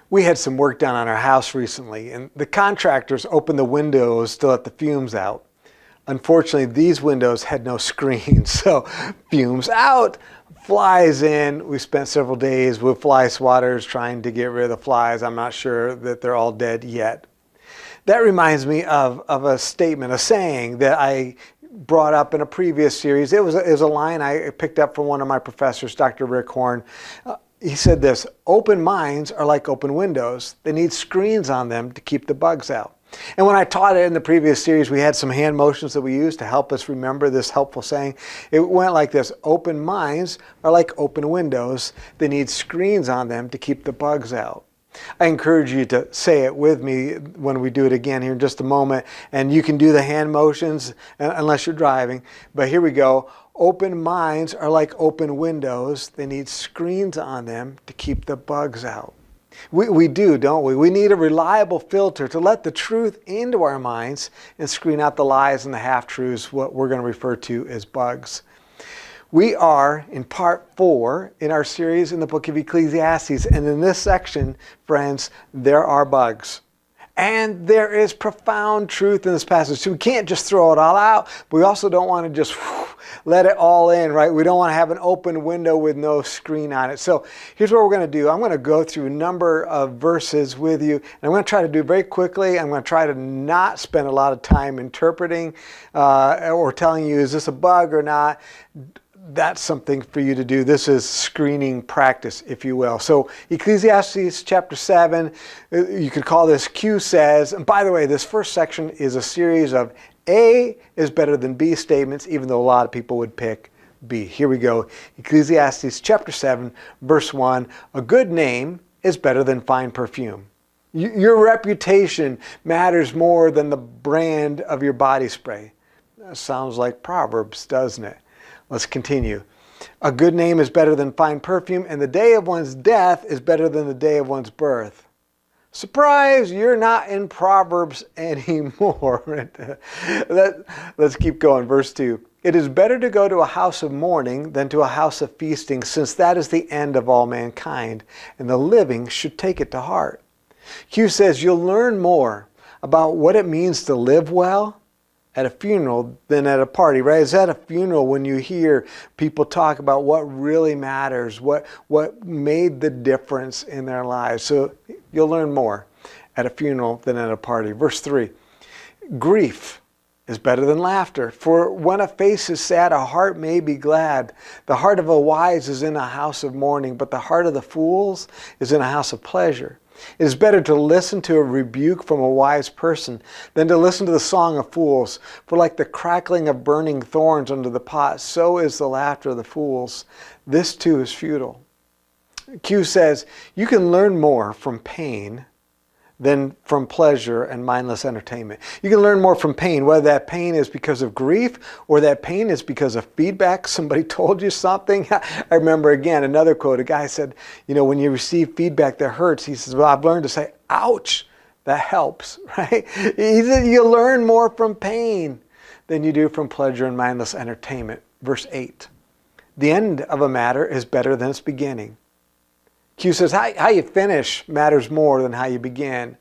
We had some work done on our house recently, and the contractors opened the windows to let the fumes out. Unfortunately, these windows had no screens, so fumes out, flies in. We spent several days with fly swatters trying to get rid of the flies. I'm not sure that they're all dead yet. That reminds me of a statement, a saying that I brought up in a previous series. It was a line I picked up from one of my professors, Dr. Rick Horne. He said this: open minds are like open windows. They need screens on them to keep the bugs out. And when I taught it in the previous series, we had some hand motions that we used to help us remember this helpful saying. It went like this: open minds are like open windows. They need screens on them to keep the bugs out. I encourage you to say it with me when we do it again here in just a moment. And you can do the hand motions unless you're driving. But here we go. Open minds are like open windows. They need screens on them to keep the bugs out. We do, don't we? We need a reliable filter to let the truth into our minds and screen out the lies and the half-truths, what we're going to refer to as bugs. We are in part 4 in our series in the book of Ecclesiastes. And in this section, friends, there are bugs. And there is profound truth in this passage. So we can't just throw it all out. But we also don't want to just let it all in, right? We don't want to have an open window with no screen on it. So here's what we're going to do. I'm going to go through a number of verses with you. And I'm going to try to do it very quickly. I'm going to try to not spend a lot of time interpreting or telling you, is this a bug or not? That's something for you to do. This is screening practice, if you will. So Ecclesiastes chapter 7, you could call this Q says. And by the way, this first section is a series of A is better than B statements, even though a lot of people would pick B. Here we go. Ecclesiastes chapter 7, verse 1. A good name is better than fine perfume. Your reputation matters more than the brand of your body spray. That sounds like Proverbs, doesn't it? Let's continue. A good name is better than fine perfume, and the day of one's death is better than the day of one's birth. Surprise, you're not in Proverbs anymore. Let's keep going. Verse 2. It is better to go to a house of mourning than to a house of feasting, since that is the end of all mankind, and the living should take it to heart. Q says you'll learn more about what it means to live well at a funeral than at a party, right? It's at a funeral when you hear people talk about what really matters, what made the difference in their lives. So you'll learn more at a funeral than at a party. Verse 3, grief is better than laughter. For when a face is sad, a heart may be glad. The heart of a wise is in a house of mourning, but the heart of the fools is in a house of pleasure. It is better to listen to a rebuke from a wise person than to listen to the song of fools. For like the crackling of burning thorns under the pot, so is the laughter of the fools. This too is futile. Q says, you can learn more from pain than from pleasure and mindless entertainment. You can learn more from pain, whether that pain is because of grief or that pain is because of feedback. Somebody told you something. I remember again another quote. A guy said, when you receive feedback that hurts, he says, well, I've learned to say, ouch, that helps, right? He said, you learn more from pain than you do from pleasure and mindless entertainment. Verse 8, the end of a matter is better than its beginning. Q says, how you finish matters more than how you begin.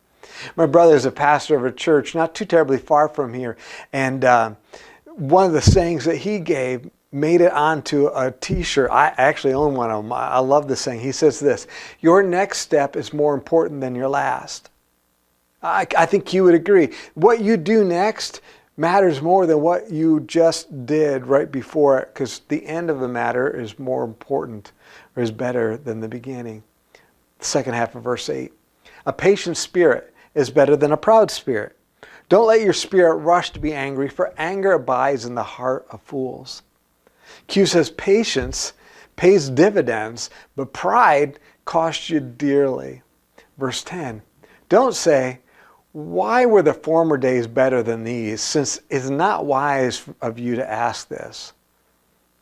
My brother is a pastor of a church not too terribly far from here. And one of the sayings that he gave made it onto a t-shirt. I actually own one of them. I love this saying. He says this: your next step is more important than your last. I think you would agree. What you do next matters more than what you just did right before it, because the end of the matter is more important or is better than the beginning. The second half of verse 8. A patient spirit is better than a proud spirit. Don't let your spirit rush to be angry, for anger abides in the heart of fools. Q says patience pays dividends, but pride costs you dearly. Verse 10. Don't say, why were the former days better than these, since it's not wise of you to ask this.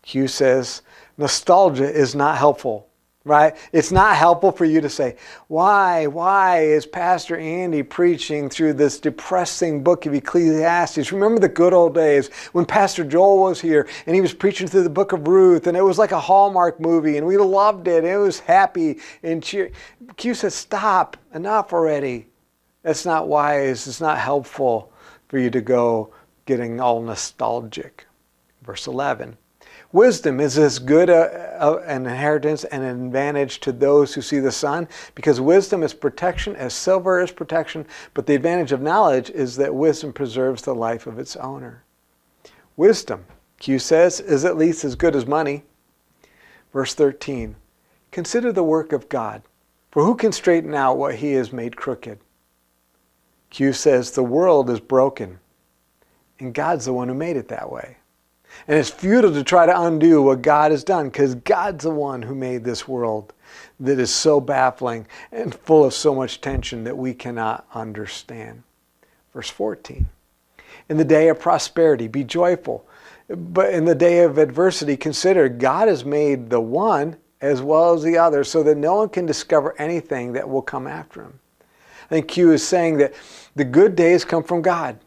Q says, nostalgia is not helpful. right? It's not helpful for you to say, why is Pastor Andy preaching through this depressing book of Ecclesiastes? Remember the good old days when Pastor Joel was here and he was preaching through the book of Ruth, and it was like a Hallmark movie and we loved it and it was happy and cheer. Q says, stop, enough already. That's not wise. It's not helpful for you to go getting all nostalgic. Verse 11. Wisdom is as good an inheritance and an advantage to those who see the sun, because wisdom is protection as silver is protection, but the advantage of knowledge is that wisdom preserves the life of its owner. Wisdom, Q says, is at least as good as money. Verse 13. Consider the work of God, for who can straighten out what he has made crooked? Q says the world is broken, and God's the one who made it that way. And it's futile to try to undo what God has done, because God's the one who made this world that is so baffling and full of so much tension that we cannot understand. Verse 14. In the day of prosperity, be joyful. But in the day of adversity, consider God has made the one as well as the other so that no one can discover anything that will come after him. I think Q is saying that the good days come from God.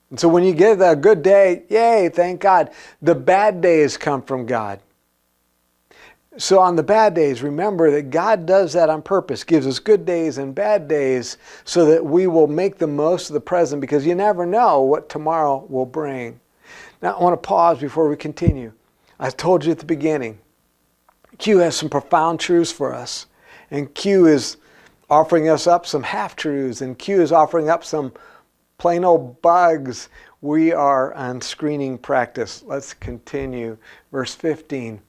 And so when you get a good day, yay, thank God. The bad days come from God. So on the bad days, remember that God does that on purpose, gives us good days and bad days so that we will make the most of the present, because you never know what tomorrow will bring. Now I want to pause before we continue. I told you at the beginning, Q has some profound truths for us. And Q is offering us up some half-truths, and Q is offering up some plain old bugs. We are on screening practice. Let's continue. Verse 15.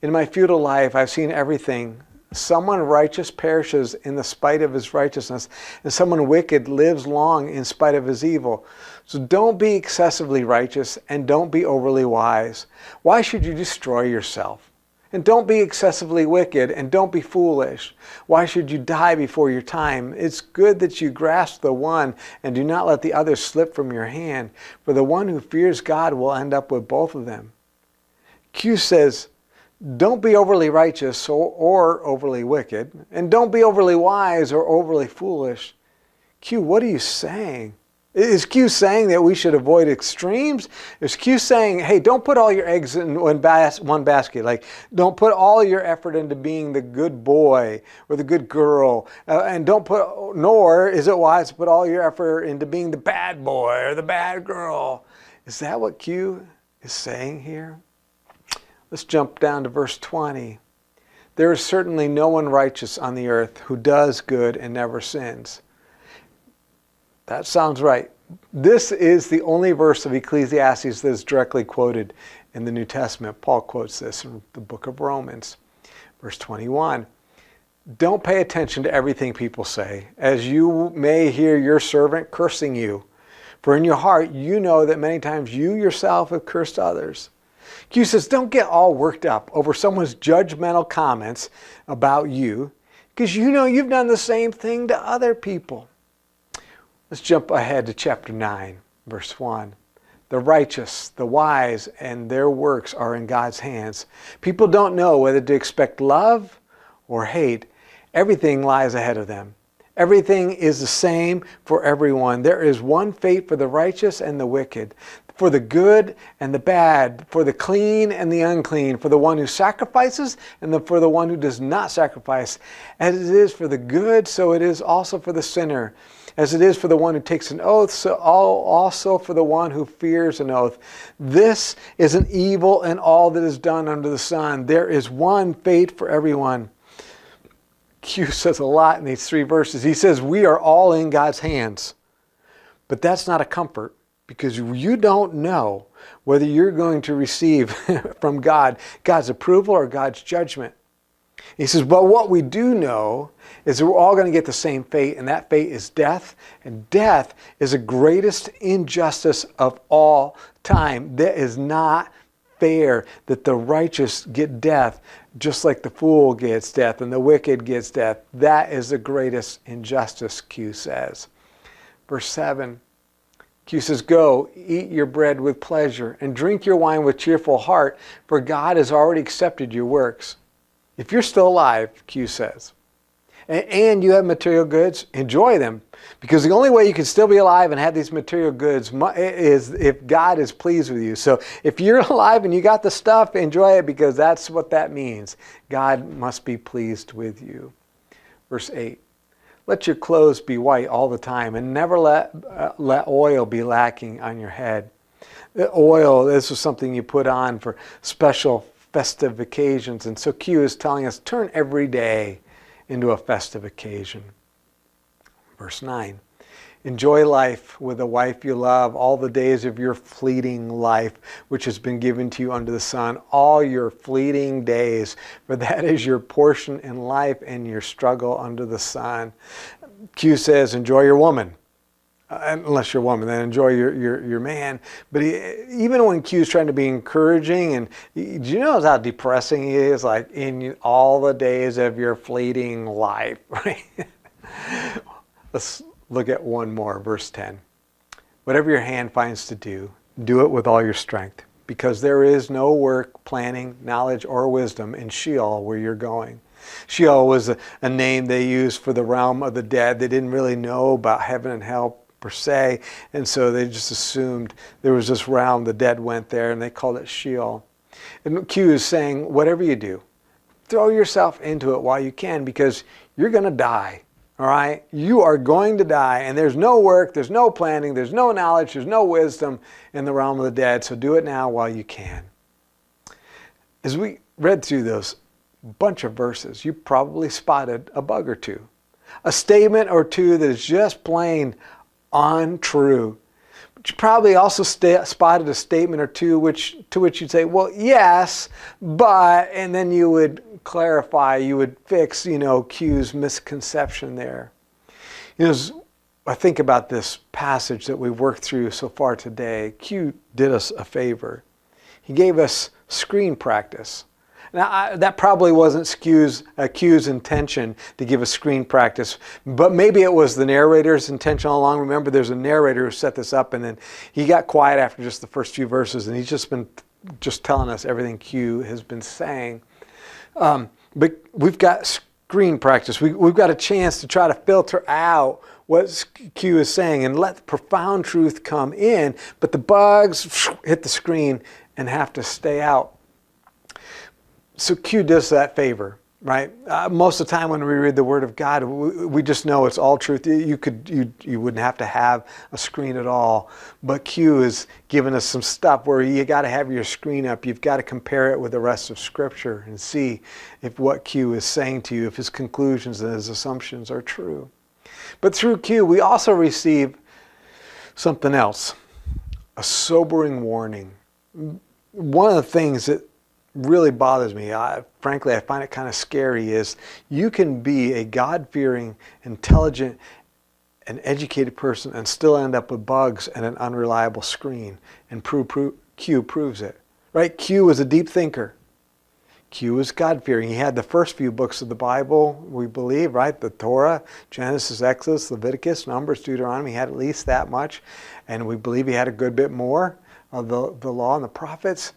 In my futile life, I've seen everything. Someone righteous perishes in the spite of his righteousness, and someone wicked lives long in spite of his evil. So don't be excessively righteous, and don't be overly wise. Why should you destroy yourself? And don't be excessively wicked, and don't be foolish. Why should you die before your time? It's good that you grasp the one and do not let the other slip from your hand, for the one who fears God will end up with both of them. Q says, don't be overly righteous or overly wicked, and don't be overly wise or overly foolish. Q, what are you saying? Is Q saying that we should avoid extremes? Is Q saying, hey, don't put all your eggs in one basket? Like, don't put all your effort into being the good boy or the good girl. Nor is it wise to put all your effort into being the bad boy or the bad girl. Is that what Q is saying here? Let's jump down to verse 20. There is certainly no one righteous on the earth who does good and never sins. That sounds right. This is the only verse of Ecclesiastes that is directly quoted in the New Testament. Paul quotes this in the book of Romans. Verse 21. Don't pay attention to everything people say, as you may hear your servant cursing you. For in your heart you know that many times you yourself have cursed others. Q says, don't get all worked up over someone's judgmental comments about you, because you know you've done the same thing to other people. Let's jump ahead to chapter 9, verse 1. The righteous, the wise, and their works are in God's hands. People don't know whether to expect love or hate. Everything lies ahead of them. Everything is the same for everyone. There is one fate for the righteous and the wicked, for the good and the bad, for the clean and the unclean, for the one who sacrifices and for the one who does not sacrifice. As it is for the good, so it is also for the sinner. As it is for the one who takes an oath, so also for the one who fears an oath. This is an evil in all that is done under the sun. There is one fate for everyone. Q says a lot in these 3 verses. He says we are all in God's hands. But that's not a comfort, because you don't know whether you're going to receive from God God's approval or God's judgment. He says, but what we do know is that we're all going to get the same fate, and that fate is death. And death is the greatest injustice of all time. That is not fair that the righteous get death just like the fool gets death and the wicked gets death. That is the greatest injustice, Q says. Verse 7, Q says, go, eat your bread with pleasure and drink your wine with cheerful heart, for God has already accepted your works. If you're still alive, Q says, and you have material goods, enjoy them. Because the only way you can still be alive and have these material goods is if God is pleased with you. So if you're alive and you got the stuff, enjoy it, because that's what that means. God must be pleased with you. Verse 8, let your clothes be white all the time, and never let oil be lacking on your head. The oil, this is something you put on for special festive occasions. And so Q is telling us, turn every day into a festive occasion. Verse 9, enjoy life with the wife you love all the days of your fleeting life, which has been given to you under the sun, all your fleeting days, for that is your portion in life and your struggle under the sun. Q says, enjoy your woman. Unless you're a woman, then enjoy your man. But even when Q's trying to be encouraging, and do you know how depressing he is? Like, in all the days of your fleeting life, right? Let's look at one more, verse 10. Whatever your hand finds to do, do it with all your strength, because there is no work, planning, knowledge, or wisdom in Sheol where you're going. Sheol was a name they used for the realm of the dead. They didn't really know about heaven and hell per se, and so they just assumed there was this realm, the dead went there, and they called it Sheol. And Q is saying, whatever you do, throw yourself into it while you can, because you're going to die, all right? You are going to die, and there's no work, there's no planning, there's no knowledge, there's no wisdom in the realm of the dead, so do it now while you can. As we read through those bunch of verses, you probably spotted a bug or two, a statement or two that is just plain untrue. But you probably also spotted a statement or two to which you'd say, well, yes, but, and then you would clarify, you would fix, Q's misconception there. As I think about this passage that we've worked through so far today, Q did us a favor. He gave us screen practice. Now, that probably wasn't Q's intention to give a screen practice, but maybe it was the narrator's intention all along. Remember, there's a narrator who set this up, and then he got quiet after just the first few verses, and he's just been telling us everything Q has been saying. But we've got screen practice. We've got a chance to try to filter out what Q is saying and let the profound truth come in, but the bugs hit the screen and have to stay out. So Q does that favor, right? Most of the time when we read the Word of God, we just know it's all truth. You wouldn't have to have a screen at all. But Q is giving us some stuff where you got to have your screen up. You've got to compare it with the rest of Scripture and see if what Q is saying to you, if his conclusions and his assumptions are true. But through Q, we also receive something else, a sobering warning. One of the things that really bothers me, frankly, I find it kind of scary, is you can be a God-fearing, intelligent, and educated person and still end up with bugs and an unreliable screen. And Q proves it. Right? Q was a deep thinker. Q was God-fearing. He had the first few books of the Bible, we believe, right? The Torah, Genesis, Exodus, Leviticus, Numbers, Deuteronomy. He had at least that much. And we believe he had a good bit more of the law and the prophets.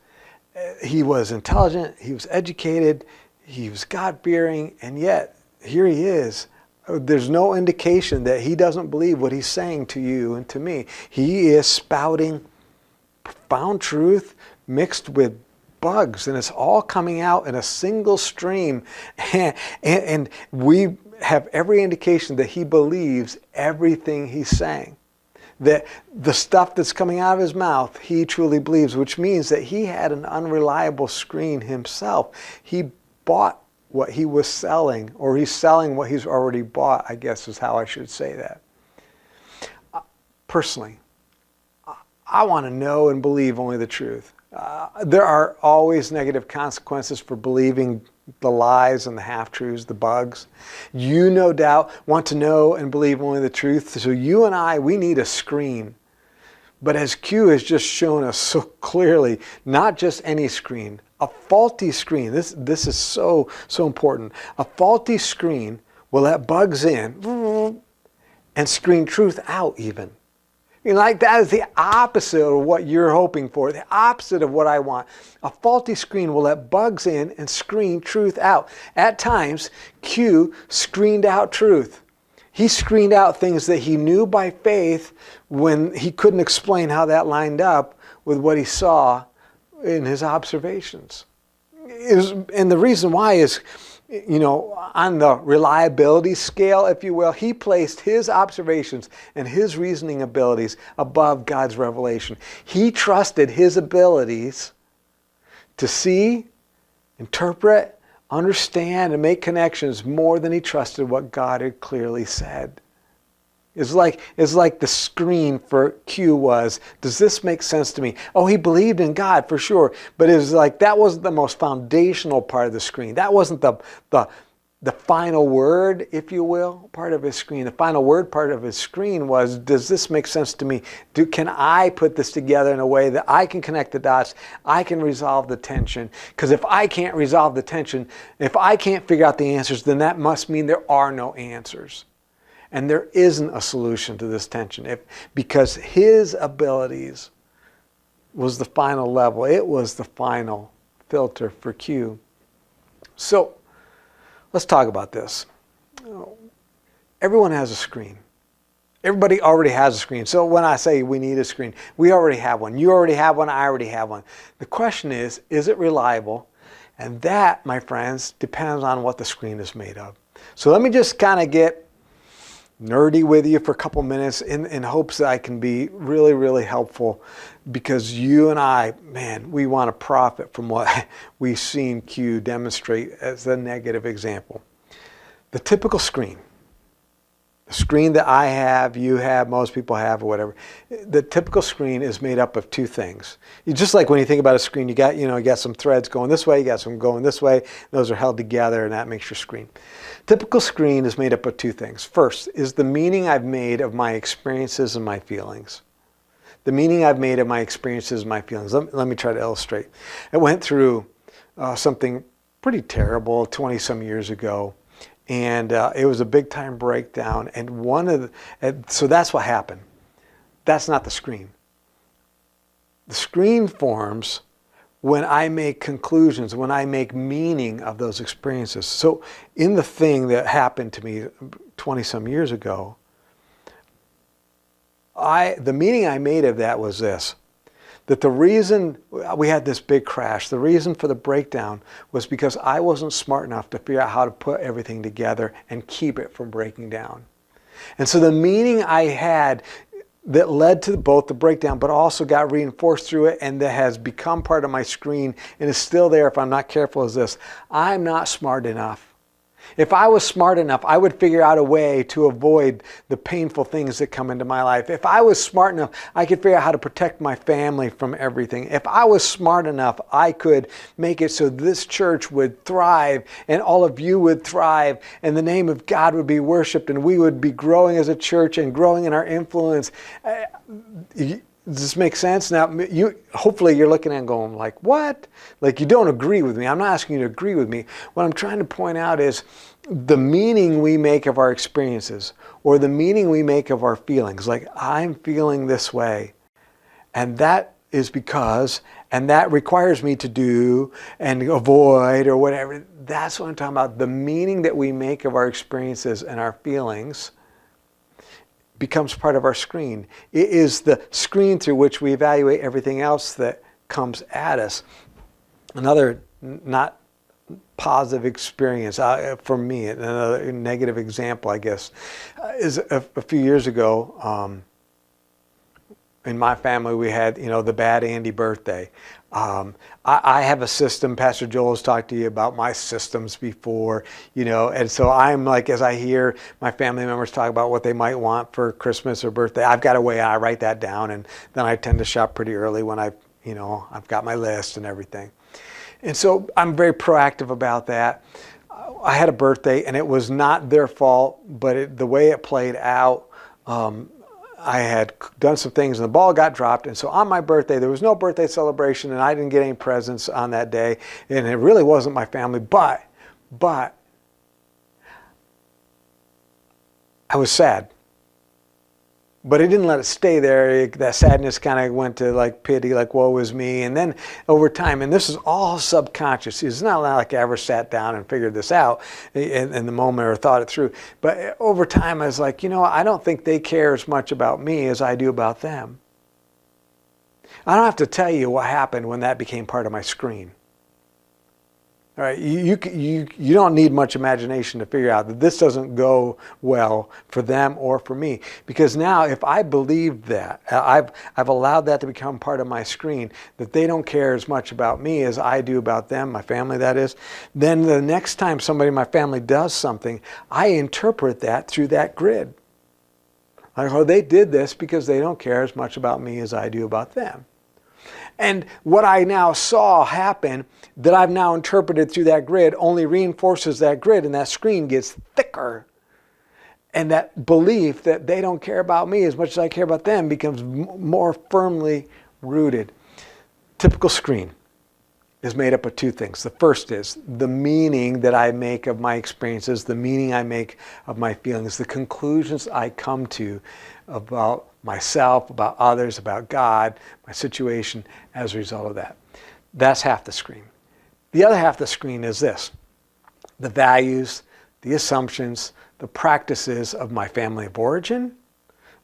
He was intelligent, he was educated, he was God-fearing, and yet here he is. There's no indication that he doesn't believe what he's saying to you and to me. He is spouting profound truth mixed with bugs, and it's all coming out in a single stream. And we have every indication that he believes everything he's saying. That the stuff that's coming out of his mouth, he truly believes, which means that he had an unreliable screen himself. He bought what he was selling, or he's selling what he's already bought, I guess is how I should say that. Personally, I want to know and believe only the truth. There are always negative consequences for believing the lies and the half-truths, the bugs. You, no doubt, want to know and believe only the truth. So you and I, we need a screen. But as Q has just shown us so clearly, not just any screen, a faulty screen. This is so important. A faulty screen will let bugs in and screen truth out even. You know, like that is the opposite of what you're hoping for, the opposite of what I want. A faulty screen will let bugs in and screen truth out. At times, Q screened out truth. He screened out things that he knew by faith when he couldn't explain how that lined up with what he saw in his observations. And the reason why is, you know, on the reliability scale, if you will, he placed his observations and his reasoning abilities above God's revelation. He trusted his abilities to see, interpret, understand, and make connections more than he trusted what God had clearly said. It's like the screen for Q was, does this make sense to me? Oh, he believed in God for sure, but it was like that wasn't the most foundational part of the screen. That wasn't the final word, if you will, part of his screen. The final word part of his screen was, does this make sense to me? Can I put this together in a way that I can connect the dots, I can resolve the tension? Because if I can't resolve the tension, if I can't figure out the answers, then that must mean there are no answers. And there isn't a solution to this tension because his abilities was the final level. It was the final filter for Q. So let's talk about this. Everyone has a screen. Everybody already has a screen. So when I say we need a screen, we already have one. You already have one. I already have one. The question is it reliable? And that, my friends, depends on what the screen is made of. So let me just kind of get nerdy with you for a couple minutes in hopes that I can be really, really helpful, because you and I, man, we want to profit from what we've seen Q demonstrate as a negative example. The typical screen, the screen that I have, you have, most people have, or whatever, the typical screen is made up of two things. Just like when you think about a screen, you got some threads going this way, you got some going this way, those are held together and that makes your screen. Typical screen is made up of two things. First is the meaning I've made of my experiences and my feelings. The meaning I've made of my experiences and my feelings. Let me try to illustrate. I went through something pretty terrible 20 some years ago. And it was a big time breakdown. And so that's what happened. That's not the screen. The screen forms when I make conclusions, when I make meaning of those experiences. So in the thing that happened to me 20 some years ago, the meaning I made of that was this. That the reason we had this big crash, the reason for the breakdown was because I wasn't smart enough to figure out how to put everything together and keep it from breaking down. And so the meaning I had that led to both the breakdown, but also got reinforced through it and that has become part of my screen and is still there if I'm not careful, is this: I'm not smart enough. If I was smart enough, I would figure out a way to avoid the painful things that come into my life. If I was smart enough, I could figure out how to protect my family from everything. If I was smart enough, I could make it so this church would thrive and all of you would thrive and the name of God would be worshiped and we would be growing as a church and growing in our influence. Does this make sense? Now, hopefully you're looking and going like, what? Like you don't agree with me. I'm not asking you to agree with me. What I'm trying to point out is the meaning we make of our experiences or the meaning we make of our feelings. Like, I'm feeling this way. And that is because, and that requires me to do and avoid or whatever. That's what I'm talking about. The meaning that we make of our experiences and our feelings becomes part of our screen. It is the screen through which we evaluate everything else that comes at us. Another not positive experience for me, another negative example, I guess, is a few years ago. In my family, we had, the Bad Andy birthday. I have a system. Pastor Joel has talked to you about my systems before, and so I'm like, as I hear my family members talk about what they might want for Christmas or birthday, I've got a way I write that down, and then I tend to shop pretty early when I've got my list and everything. And so I'm very proactive about that. I had a birthday, and it was not their fault, but the way it played out, I had done some things and the ball got dropped. And so on my birthday, there was no birthday celebration and I didn't get any presents on that day. And it really wasn't my family, but I was sad. But it didn't let it stay there. That sadness kind of went to like pity, like woe is me. And then over time, and this is all subconscious. It's not like I ever sat down and figured this out in the moment or thought it through. But over time, I was like, I don't think they care as much about me as I do about them. I don't have to tell you what happened when that became part of my screen. All right, you don't need much imagination to figure out that this doesn't go well for them or for me. Because now, if I believe that, I've allowed that to become part of my screen, that they don't care as much about me as I do about them, my family that is, then the next time somebody in my family does something, I interpret that through that grid. Like, oh, they did this because they don't care as much about me as I do about them. And what I now saw happen, that I've now interpreted through that grid, only reinforces that grid, and that screen gets thicker. And that belief that they don't care about me as much as I care about them becomes more firmly rooted. Typical screen is made up of two things. The first is the meaning that I make of my experiences, the meaning I make of my feelings, the conclusions I come to about myself, about others, about God, my situation as a result of that. That's half the screen. The other half of the screen is this: the values, the assumptions, the practices of my family of origin,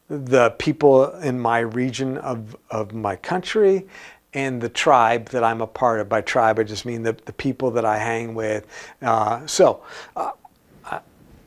the people in my region of my country, and the tribe that I'm a part of. By tribe, I just mean the people that I hang with.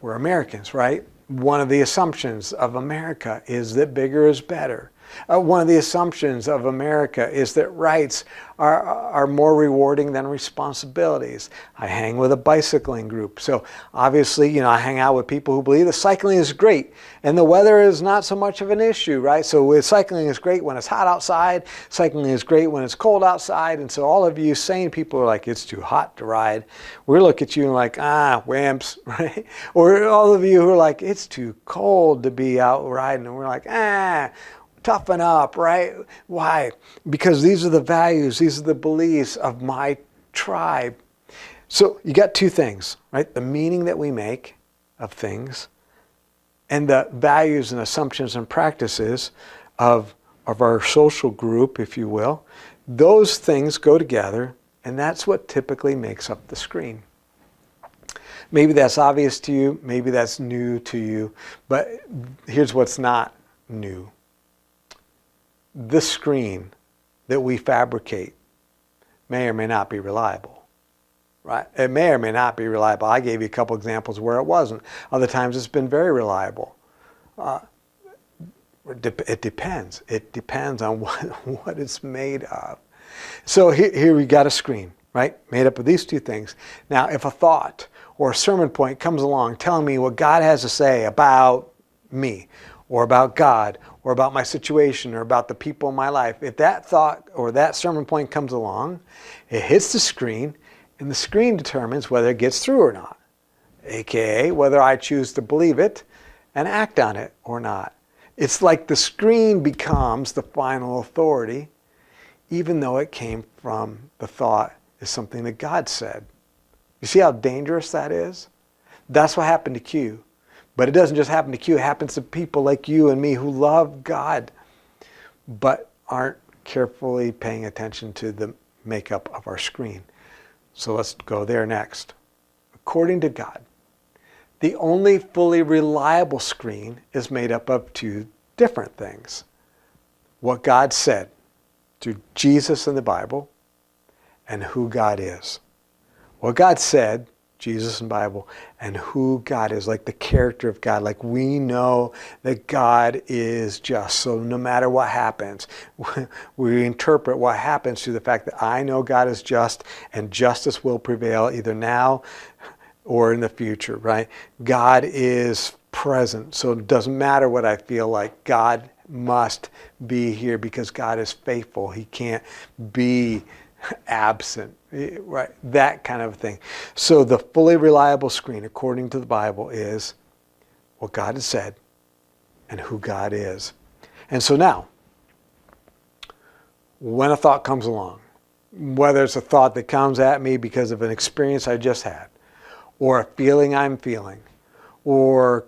We're Americans, right? One of the assumptions of America is that bigger is better. One of the assumptions of America is that rights are more rewarding than responsibilities. I hang with a bicycling group. So obviously, I hang out with people who believe that cycling is great and the weather is not so much of an issue, right? So with cycling is great when it's hot outside. Cycling is great when it's cold outside. And so all of you sane people are like, it's too hot to ride. We look at you and like, wimps, right? Or all of you who are like, it's too cold to be out riding. And we're like, toughen up, right? Why? Because these are the values, these are the beliefs of my tribe. So you got two things, right? The meaning that we make of things and the values and assumptions and practices of our social group, if you will. Those things go together, and that's what typically makes up the screen. Maybe that's obvious to you, maybe that's new to you, but here's what's not new. The screen that we fabricate may or may not be reliable, right? It may or may not be reliable. I gave you a couple examples where it wasn't. Other times it's been very reliable. It depends. It depends on what it's made of. So here we got a screen, right? Made up of these two things. Now, if a thought or a sermon point comes along telling me what God has to say about me, or about God, or about my situation, or about the people in my life, if that thought or that sermon point comes along, it hits the screen, and the screen determines whether it gets through or not, aka whether I choose to believe it and act on it or not. It's like the screen becomes the final authority, even though it came from the thought is something that God said. You see how dangerous that is? That's what happened to Q. But it doesn't just happen to Q, it happens to people like you and me who love God, but aren't carefully paying attention to the makeup of our screen. So let's go there next. According to God, the only fully reliable screen is made up of two different things. What God said through Jesus in the Bible, and who God is. What God said, Jesus and Bible, and who God is, like the character of God. Like we know that God is just. So no matter what happens, we interpret what happens through the fact that I know God is just and justice will prevail either now or in the future, right? God is present. So it doesn't matter what I feel like. God must be here because God is faithful. He can't be absent, right? That kind of thing. So the fully reliable screen, according to the Bible, is what God has said and who God is. And so now, when a thought comes along, whether it's a thought that comes at me because of an experience I just had, or a feeling I'm feeling, or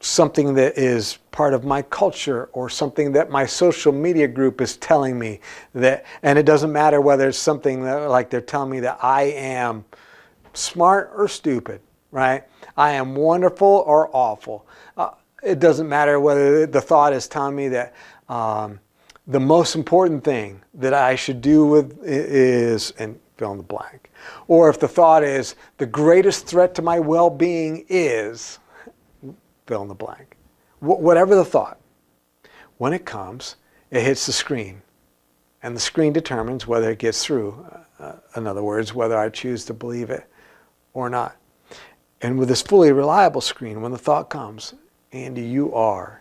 something that is part of my culture or something that my social media group is telling me that, and it doesn't matter whether it's something that, like they're telling me that I am smart or stupid, right? I am wonderful or awful. It doesn't matter whether the thought is telling me that the most important thing that I should do with is, and fill in the blank. Or if the thought is the greatest threat to my well-being is, fill in the blank. Whatever the thought, when it comes, it hits the screen. And the screen determines whether it gets through. In other words, whether I choose to believe it or not. And with this fully reliable screen, when the thought comes, Andy, you are,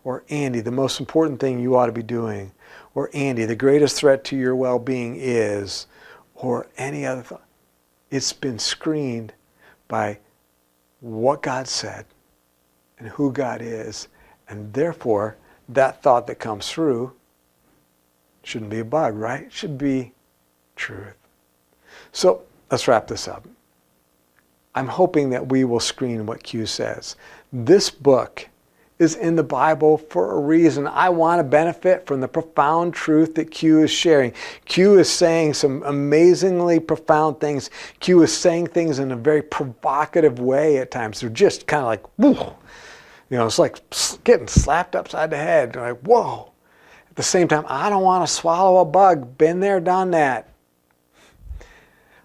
or Andy, the most important thing you ought to be doing, or Andy, the greatest threat to your well-being is, or any other thought, it's been screened by what God said and who God is, and therefore that thought that comes through shouldn't be a bug, right? It should be truth. So let's wrap this up. I'm hoping that we will screen what Q says. This book is in the Bible for a reason. I want to benefit from the profound truth that Q is sharing. Q is saying some amazingly profound things. Q is saying things in a very provocative way at times. They're just kind of like, whoa. You know, it's like getting slapped upside the head. They're like, whoa. At the same time, I don't want to swallow a bug. Been there, done that.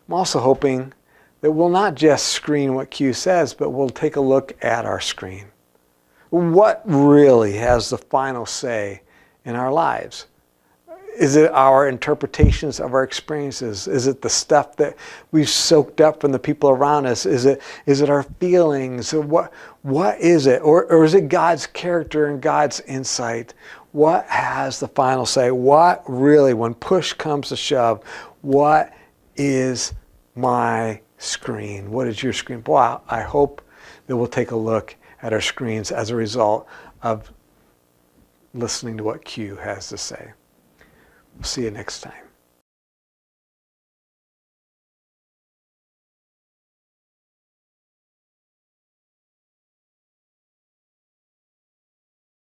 I'm also hoping that we'll not just screen what Q says, but we'll take a look at our screen. What really has the final say in our lives? Is it our interpretations of our experiences? Is it the stuff that we've soaked up from the people around us? Is it our feelings? What is it? Or is it God's character and God's insight? What has the final say? What really, when push comes to shove, what is my screen? What is your screen? Boy, I hope that we'll take a look at our screens as a result of listening to what Q has to say. We'll see you next time.